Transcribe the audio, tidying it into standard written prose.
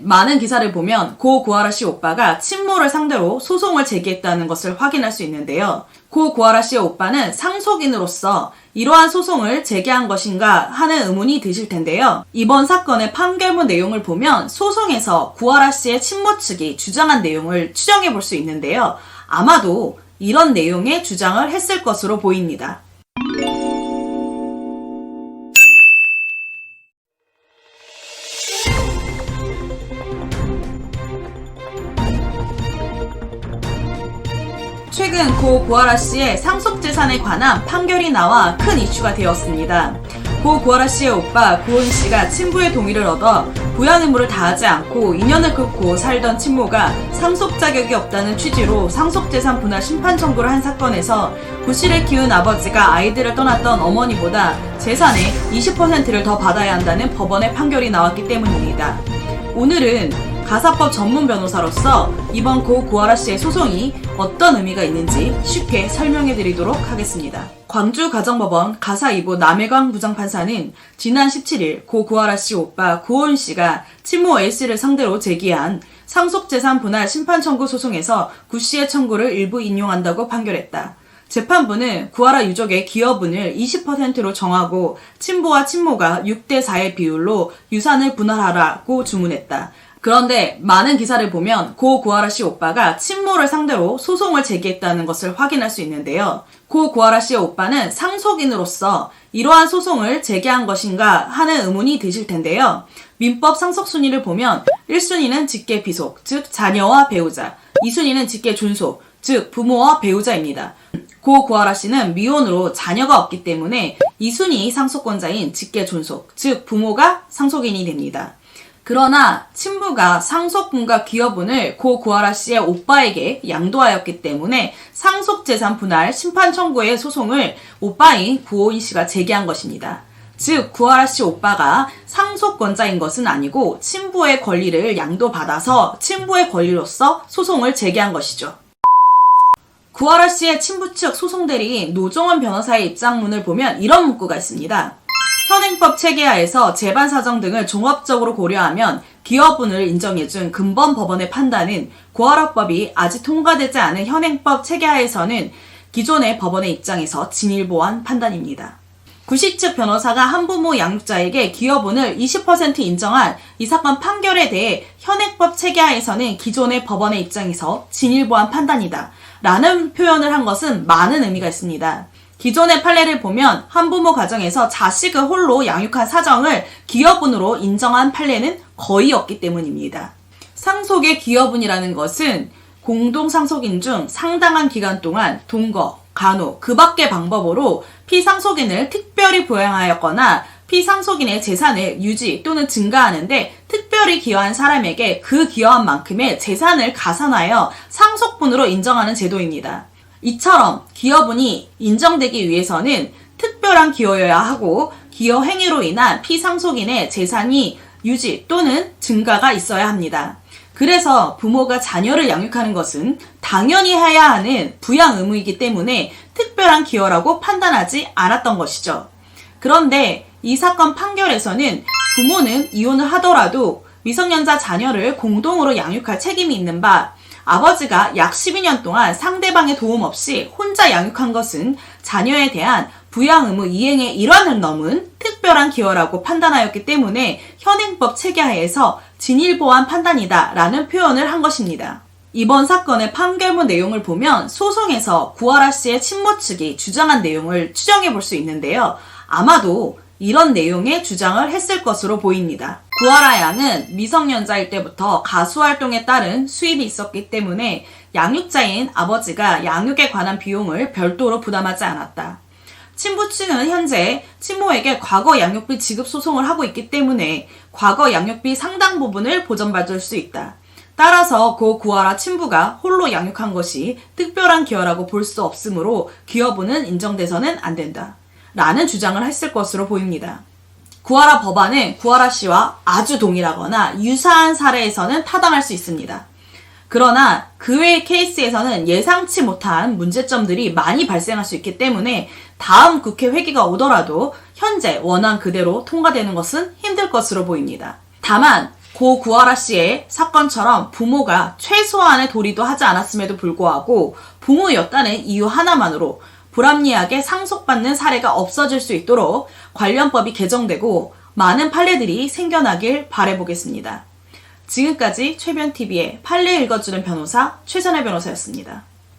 많은 기사를 보면 고 구하라 씨 오빠가 친모를 상대로 소송을 제기했다는 것을 확인할 수 있는데요. 고 구하라 씨의 오빠는 상속인으로서 이러한 소송을 제기한 것인가 하는 의문이 드실 텐데요. 이번 사건의 판결문 내용을 보면 소송에서 구하라 씨의 친모 측이 주장한 내용을 추정해 볼 수 있는데요. 아마도 이런 내용의 주장을 했을 것으로 보입니다. 최근 고 구하라 씨의 상속재산에 관한 판결이 나와 큰 이슈가 되었습니다. 고 구하라 씨의 오빠 고은 씨가 친부의 동의를 얻어 부양 의무를 다하지 않고 인연을 끊고 살던 친모가 상속 자격이 없다는 취지로 상속재산 분할 심판 청구를 한 사건에서 고 씨를 키운 아버지가 아이들을 떠났던 어머니보다 재산의 20%를 더 받아야 한다는 법원의 판결이 나왔기 때문입니다. 오늘은 가사법 전문 변호사로서 이번 고 구하라 씨의 소송이 어떤 의미가 있는지 쉽게 설명해 드리도록 하겠습니다. 광주가정법원 가사 2부 남해광 부장판사는 지난 17일 고 구하라 씨 오빠 고은 씨가 친모 A씨를 상대로 제기한 상속재산 분할 심판 청구 소송에서 구 씨의 청구를 일부 인용한다고 판결했다. 재판부는 구하라 유족의 기여분을 20%로 정하고 친부와 친모가 6대4의 비율로 유산을 분할하라고 주문했다. 그런데 많은 기사를 보면 고 구하라 씨 오빠가 친모를 상대로 소송을 제기했다는 것을 확인할 수 있는데요. 고 구하라 씨의 오빠는 상속인으로서 이러한 소송을 제기한 것인가 하는 의문이 드실 텐데요. 민법 상속순위를 보면 1순위는 직계 비속, 즉 자녀와 배우자, 2순위는 직계 존속, 즉 부모와 배우자입니다. 고 구하라 씨는 미혼으로 자녀가 없기 때문에 2순위 상속권자인 직계 존속, 즉 부모가 상속인이 됩니다. 그러나 친부가 상속분과 기여분을 고 구하라 씨의 오빠에게 양도하였기 때문에 상속재산 분할 심판 청구의 소송을 오빠인 고은 씨가 제기한 것입니다. 즉 구하라 씨 오빠가 상속권자인 것은 아니고 친부의 권리를 양도받아서 친부의 권리로서 소송을 제기한 것이죠. 구하라 씨의 친부 측 소송대리인 노종원 변호사의 입장문을 보면 이런 문구가 있습니다. 현행법 체계하에서 재반 사정 등을 종합적으로 고려하면 기여분을 인정해준 근본 법원의 판단은 구하라법이 아직 통과되지 않은 현행법 체계하에서는 기존의 법원의 입장에서 진일보한 판단입니다. 구씨 측 변호사가 한부모 양육자에게 기여분을 20% 인정한 이 사건 판결에 대해 현행법 체계하에서는 기존의 법원의 입장에서 진일보한 판단이다 라는 표현을 한 것은 많은 의미가 있습니다. 기존의 판례를 보면 한부모 가정에서 자식을 홀로 양육한 사정을 기여분으로 인정한 판례는 거의 없기 때문입니다. 상속의 기여분이라는 것은 공동상속인 중 상당한 기간 동안 동거, 간호, 그 밖의 방법으로 피상속인을 특별히 부양하였거나 피상속인의 재산을 유지 또는 증가하는데 특별히 기여한 사람에게 그 기여한 만큼의 재산을 가산하여 상속분으로 인정하는 제도입니다. 이처럼 기여분이 인정되기 위해서는 특별한 기여여야 하고 기여 행위로 인한 피상속인의 재산이 유지 또는 증가가 있어야 합니다. 그래서 부모가 자녀를 양육하는 것은 당연히 해야 하는 부양 의무이기 때문에 특별한 기여라고 판단하지 않았던 것이죠. 그런데 이 사건 판결에서는 부모는 이혼을 하더라도 미성년자 자녀를 공동으로 양육할 책임이 있는 바 아버지가 약 12년 동안 상대방의 도움 없이 혼자 양육한 것은 자녀에 대한 부양 의무 이행의 일환을 넘은 특별한 기여라고 판단하였기 때문에 현행법 체계하에서 진일보한 판단이다 라는 표현을 한 것입니다. 이번 사건의 판결문 내용을 보면 소송에서 구하라 씨의 친모 측이 주장한 내용을 추정해 볼 수 있는데요. 아마도 이런 내용의 주장을 했을 것으로 보입니다. 구하라 양은 미성년자일 때부터 가수 활동에 따른 수입이 있었기 때문에 양육자인 아버지가 양육에 관한 비용을 별도로 부담하지 않았다. 친부 측은 현재 친모에게 과거 양육비 지급 소송을 하고 있기 때문에 과거 양육비 상당 부분을 보전받을 수 있다. 따라서 고 구하라 친부가 홀로 양육한 것이 특별한 기여라고 볼 수 없으므로 기여분은 인정돼서는 안 된다. 라는 주장을 했을 것으로 보입니다. 구하라 법안은 구하라 씨와 아주 동일하거나 유사한 사례에서는 타당할 수 있습니다. 그러나 그 외의 케이스에서는 예상치 못한 문제점들이 많이 발생할 수 있기 때문에 다음 국회 회기가 오더라도 현재 원안 그대로 통과되는 것은 힘들 것으로 보입니다. 다만 고 구하라 씨의 사건처럼 부모가 최소한의 도리도 하지 않았음에도 불구하고 부모였다는 이유 하나만으로 불합리하게 상속받는 사례가 없어질 수 있도록 관련법이 개정되고 많은 판례들이 생겨나길 바라보겠습니다. 지금까지 최변TV의 판례 읽어주는 변호사 최선혜 변호사였습니다.